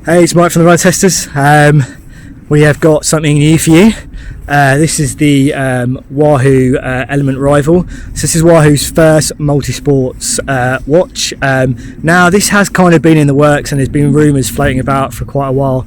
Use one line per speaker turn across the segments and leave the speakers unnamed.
Hey, it's Mike from the Run Testers. We have got something new for you. This is the Wahoo Elemnt Rival. So this is Wahoo's first multisports watch. Now this has kind of been in the works and there's been rumours floating about for quite a while.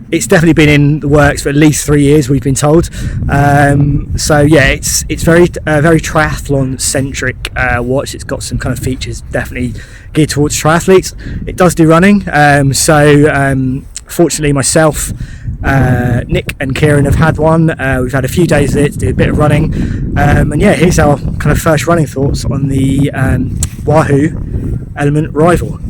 It's definitely been in the works for at least 3 years, we've been told. So yeah, it's very triathlon centric watch. It's got some kind of features definitely geared towards triathletes. It does do running. Fortunately myself, Nick and Kieran have had one. We've had a few days of it to do a bit of running. And yeah, here's our kind of first running thoughts on the Wahoo Elemnt Rival.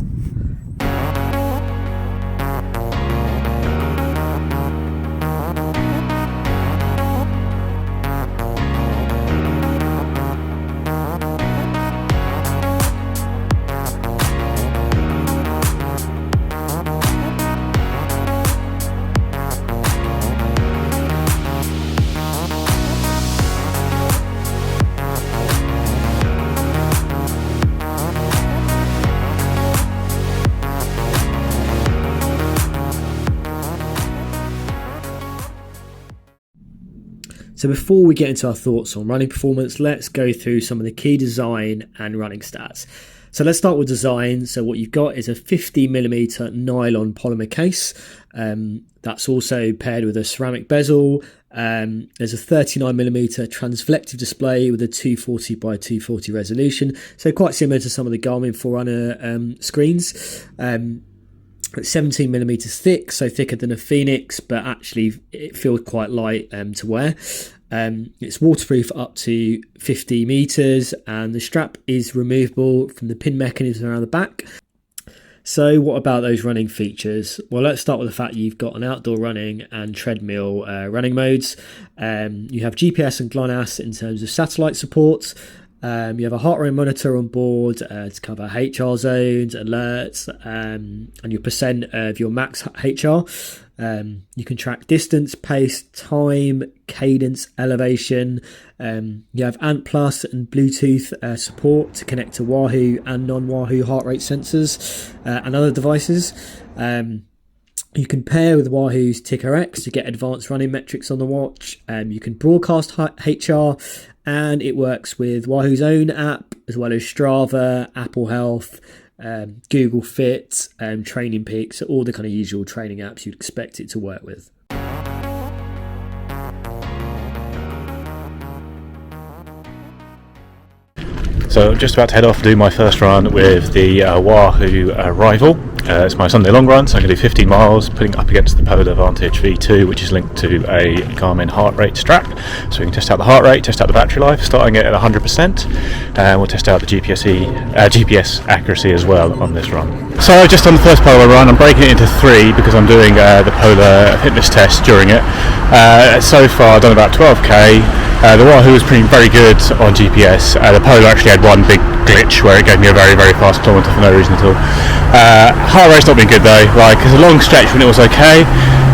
So before we get into our thoughts on running performance, let's go through some of the key design and running stats. So let's start with design. So what you've got is a 50mm nylon polymer case. That's also paired with a ceramic bezel. There's a 39mm transflective display with a 240 by 240 resolution. So quite similar to some of the Garmin Forerunner screens. It's 17mm thick, so thicker than a Phoenix, but actually it feels quite light to wear. It's waterproof up to 50 meters, and the strap is removable from the pin mechanism around the back. So what about those running features? Well, let's start with the fact you've got an outdoor running and treadmill running modes. You have GPS and GLONASS in terms of satellite support. You have a heart rate monitor on board to cover HR zones, alerts, and your percent of your max HR. You can track distance, pace, time, cadence, elevation. You have Ant Plus and Bluetooth support to connect to Wahoo and non-Wahoo heart rate sensors and other devices. You can pair with Wahoo's Ticker X to get advanced running metrics on the watch. You can broadcast HR, and it works with Wahoo's own app as well as Strava, Apple Health, Google Fit, Training Peaks, all the kind of usual training apps you'd expect it to work with.
So I'm just about to head off and do my first run with the Wahoo Rival. It's my Sunday long run, so I'm going to do 15 miles, putting up against the Polar Vantage V2, which is linked to a Garmin heart rate strap. So we can test out the heart rate, test out the battery life, starting it at 100%. We'll test out the GPS accuracy as well on this run. So just on the first part of the run, I'm breaking it into 3 because I'm doing the Polar fitness test during it. So far I've done about 12k. The Wahoo was very good on GPS. The Polar actually had one big glitch where it gave me a very fast kilometre for no reason at all. Heart rate's not been good though. There's a long stretch when it was okay,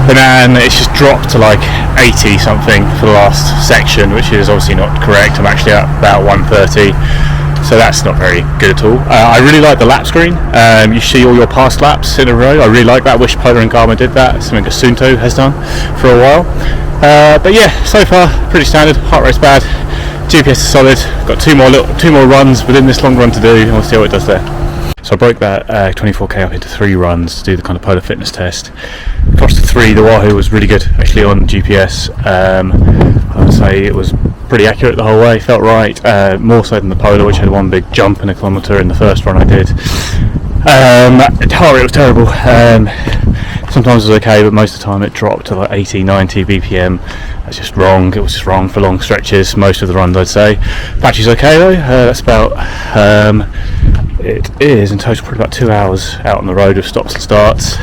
but then it's just dropped to 80 something for the last section, which is obviously not correct. I'm actually at about 130, so that's not very good at all. I really like the lap screen. You see all your past laps in a row. I really like that. I wish Polar and Garmin did that. It's something Asunto has done for a while. But yeah, so far pretty standard. Heart rate's bad, GPS is solid. Got two more runs within this long run to do, and we'll see how it does there. So I broke that 24k up into 3 runs to do the kind of Polar fitness test. Across the 3, the Wahoo was really good actually on GPS. I would say it was pretty accurate the whole way, felt right, more so than the Polar, which had one big jump in a kilometre in the first run I did. Heart rate was terrible. Sometimes it was okay, but most of the time it dropped to 80, 90 BPM. That's just wrong. It was just wrong for long stretches, most of the runs I'd say. Battery's okay though. That's about, it is in total probably about 2 hours out on the road with stops and starts.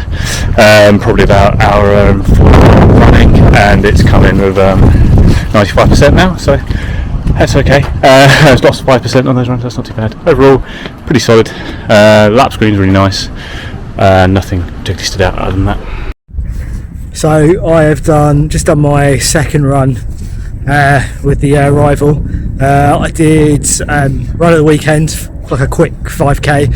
Probably about an hour and 4 running, and it's come in with 95% now, so that's okay. It's lost 5% on those runs, that's not too bad. Overall, pretty solid. Lap screen's really nice. Nothing particularly stood out other than that.
So I have just done my second run with the Rival. I did run at the weekend, like a quick 5k.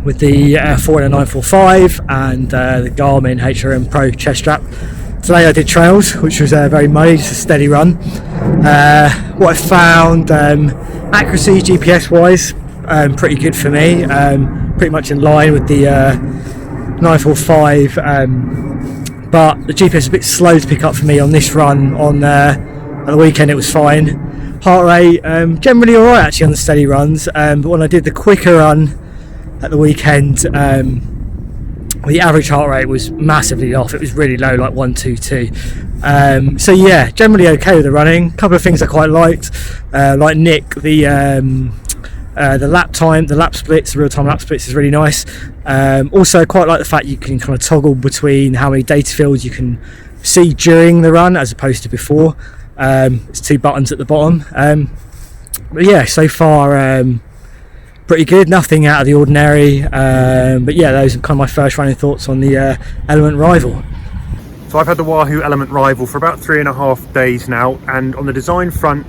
with the Forerunner 945 and the Garmin HRM Pro chest strap. Today I did trails, which was very muddy, just a steady run. What I found, accuracy GPS wise, pretty good for me, pretty much in line with the 945, but the GPS is a bit slow to pick up for me on this run. On the weekend it was fine. Heart rate generally alright actually on the steady runs, but when I did the quicker run at the weekend, the average heart rate was massively off. It was really low, like 122. So yeah, generally okay with the running. A couple of things I quite liked, like Nick, the lap time, the lap splits, the real-time lap splits is really nice. Also quite like the fact you can kind of toggle between how many data fields you can see during the run as opposed to before. It's 2 buttons at the bottom. But yeah, so far pretty good, nothing out of the ordinary. But yeah, those are kind of my first running thoughts on the Elemnt Rival.
So I've had the Wahoo Elemnt Rival for about 3.5 days now, and on the design front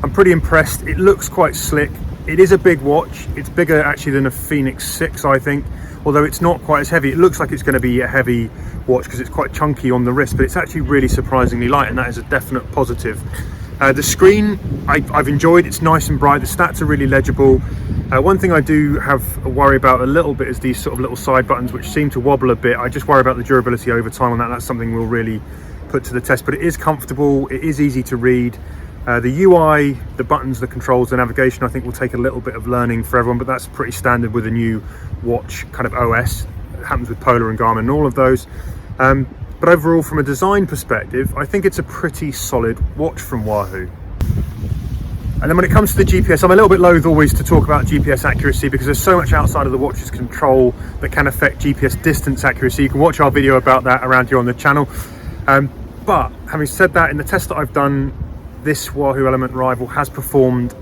I'm pretty impressed. It looks quite slick. It is a big watch. It's bigger actually than a Phoenix 6, I think, although it's not quite as heavy. It looks like it's going to be a heavy watch because it's quite chunky on the wrist, but it's actually really surprisingly light, and that is a definite positive. The screen I've enjoyed. It's nice and bright. The stats are really legible. One thing I do have a worry about a little bit is these sort of little side buttons which seem to wobble a bit. I just worry about the durability over time on that. That's something we'll really put to the test, but it is comfortable. It is easy to read. The UI, the buttons, the controls, the navigation, I think will take a little bit of learning for everyone, but that's pretty standard with a new watch kind of OS. It happens with Polar and Garmin and all of those. But overall, from a design perspective, I think it's a pretty solid watch from Wahoo. And then when it comes to the GPS, I'm a little bit loath always to talk about GPS accuracy because there's so much outside of the watch's control that can affect GPS distance accuracy. You can watch our video about that around here on the channel. But having said that, in the test that I've done, this Wahoo Elemnt Rival has performed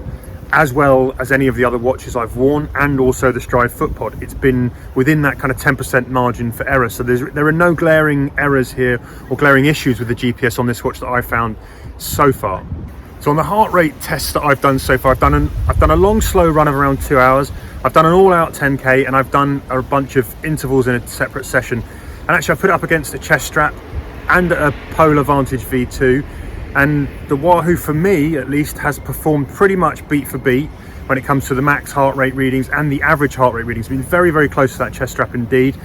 as well as any of the other watches I've worn, and also the Stride FootPod. It's been within that kind of 10% margin for error, so there are no glaring errors here or glaring issues with the GPS on this watch that I've found so far. So on the heart rate tests that I've done so far, I've done a long slow run of around 2 hours, I've done an all-out 10k, and I've done a bunch of intervals in a separate session. And actually I've put it up against a chest strap and a Polar Vantage V2, and the Wahoo, for me at least, has performed pretty much beat for beat when it comes to the max heart rate readings and the average heart rate readings. It's been very, very close to that chest strap indeed.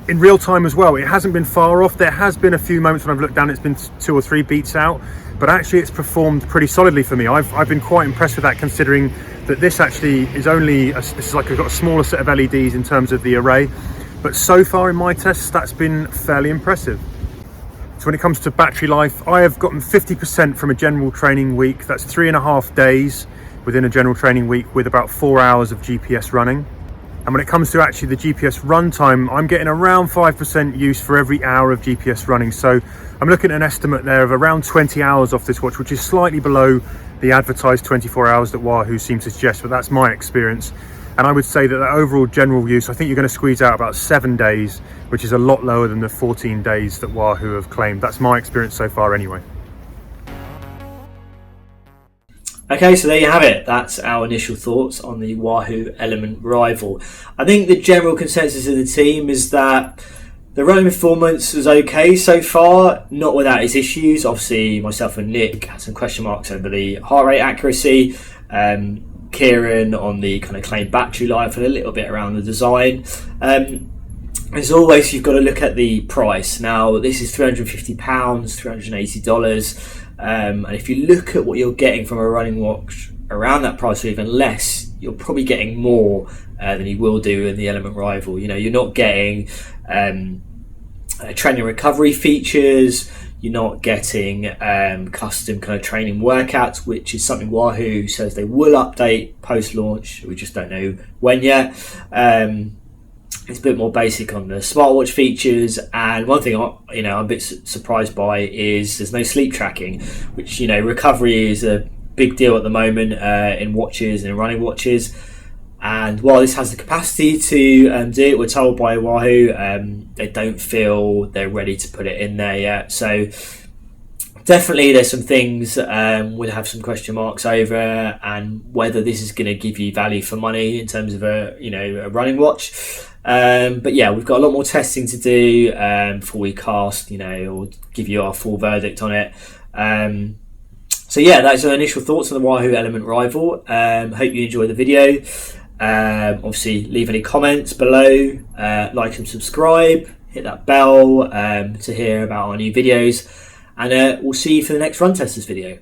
In real time as well, it hasn't been far off. There has been a few moments when I've looked down, it's been 2 or 3 beats out, but actually it's performed pretty solidly for me. I've been quite impressed with that, considering that this actually is only, this is like I've got a smaller set of LEDs in terms of the array, but so far in my tests, that's been fairly impressive. So when it comes to battery life, I have gotten 50% from a general training week. That's 3.5 days within a general training week with about 4 hours of GPS running. And when it comes to actually the GPS runtime, I'm getting around 5% use for every hour of GPS running. So I'm looking at an estimate there of around 20 hours off this watch, which is slightly below the advertised 24 hours that Wahoo seems to suggest, but that's my experience. And I would say that the overall general use, I think you're going to squeeze out about 7 days, which is a lot lower than the 14 days that Wahoo have claimed. That's my experience so far anyway.
Okay, so there you have it. That's our initial thoughts on the Wahoo Elemnt Rival. I think the general consensus of the team is that the running performance was okay so far, not without its issues. Obviously, myself and Nick had some question marks over the heart rate accuracy. Kieran on the kind of claimed battery life and a little bit around the design. As always, you've got to look at the price. Now, this is £350, $380. And if you look at what you're getting from a running watch around that price or even less, you're probably getting more than you will do in the Elemnt Rival. You know, you're not getting training recovery features. You're not getting custom kind of training workouts, which is something Wahoo says they will update post-launch. We just don't know when yet. It's a bit more basic on the smartwatch features. And one thing I'm a bit surprised by is there's no sleep tracking, which, you know, recovery is a big deal at the moment in watches and in running watches. And while this has the capacity to do it, we're told by Wahoo, they don't feel they're ready to put it in there yet. So definitely there's some things we'll have some question marks over, and whether this is going to give you value for money in terms of a running watch. But yeah, we've got a lot more testing to do before we cast, or give you our full verdict on it. So yeah, that's our initial thoughts on the Wahoo Elemnt Rival. Hope you enjoyed the video. Obviously, leave any comments below, like and subscribe, hit that bell to hear about our new videos, and we'll see you for the next Run Testers video.